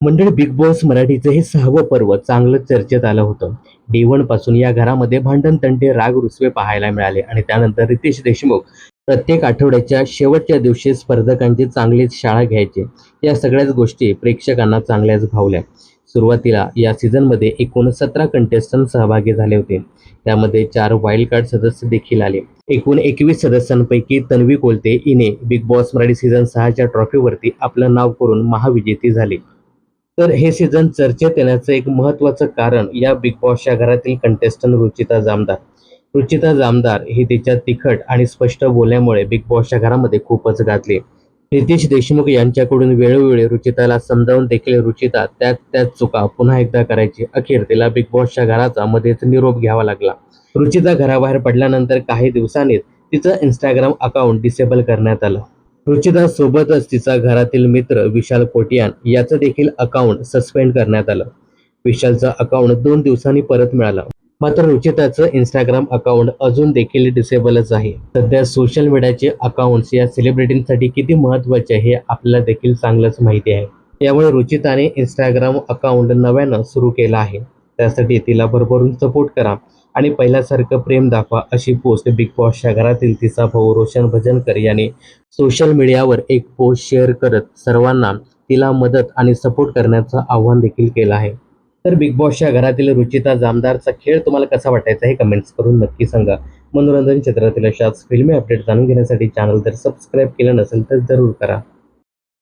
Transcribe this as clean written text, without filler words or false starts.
मंडळी, big boss मराठीचं हे 6वं पर्व चांगलं चर्चेत आलं होतं. डे वन पासून या घरामध्ये भांडण, तंटे, राग रुसवे पाहायला मिळाले आणि त्यानंतर रितेश देशमुख प्रत्येक आठवड्याच्या शेवटच्या दिवशी स्पर्धकांची चांगलीच शाळा घ्यायचे. या सगळ्याच गोष्टी प्रेक्षकांना चांगल्याच भावल्या. सुरुवातीला या सीझनमध्ये एकूण 17 कंटेस्टंट सहभागी झाले होते. त्यामध्ये 4 वाईल्ड कार्ड सदस्य देखील आले. एकूण 21 सदस्यांपैकी तन्वी कोलते हिने बिग बॉस मराठी सीझन 6च्या ट्रॉफीवरती आपलं नाव करून महाविजेती झाली. तर हे सीझन चर्चेत येण्याचं एक महत्त्वाचं कारण या बिग बॉसच्या घरातील कंटेस्टंट रुचिता जामदार. रुचिता जामदार ही तिच्या तिखट आणि स्पष्ट बोलण्यामुळे बिग बॉसच्या घरामध्ये खूपच गाजली. रितेश देशमुख यांच्याकडून वेळोवेळी रुचिताला समजावून देखील रुचिता त्याच चुका पुन्हा एकदा करायची. अखेर तिला बिग बॉसच्या घराचा मध्येच निरोप घ्यावा लागला. रुचिता घराबाहेर पडल्यानंतर काही दिवसांनीच तिचं इंस्टाग्राम अकाउंट डिसेबल करण्यात आलं. रुचिता सोबतच तिचा घरातील मित्र विशाल कोटियान याचं देखील अकाउंट सस्पेंड करण्यात आलं. विशालचं अकाउंट 2 दिवसांनी परत मिळालं. मात्र रुचिताचं इंस्टाग्राम अकाउंट अजून देखील डिसेबलच आहे. सध्या सोशल मीडियाचे अकाउंट्स या सेलिब्रिटींसाठी किती महत्त्वाचे आहे हे आपल्याला देखील चांगलंच माहिती आहे. त्यामुळे रुचिताने इंस्टाग्राम अकाउंट नव्यानं सुरू केलं आहे. त्यासाठी तिला भरभरून सपोर्ट करा आणि पहिल्यासारखं प्रेम दाखवा, अशी पोस्ट बिग बॉसच्या घरातील तिचा भाऊ रोशन भजनकर याने सोशल मीडियावर एक पोस्ट शेअर करत सर्वांना तिला मदत आणि सपोर्ट करण्याचं आवाहन देखील केलं आहे. तर बिग बॉसच्या घरातील रुचिता जामदारचा खेळ तुम्हाला कसा वाटायचा हे कमेंट्स करून नक्की सांगा. मनोरंजन क्षेत्रातील अशाच फिल्मी अपडेट जाणून घेण्यासाठी चॅनल जर सबस्क्राईब केलं नसेल तर जरूर करा.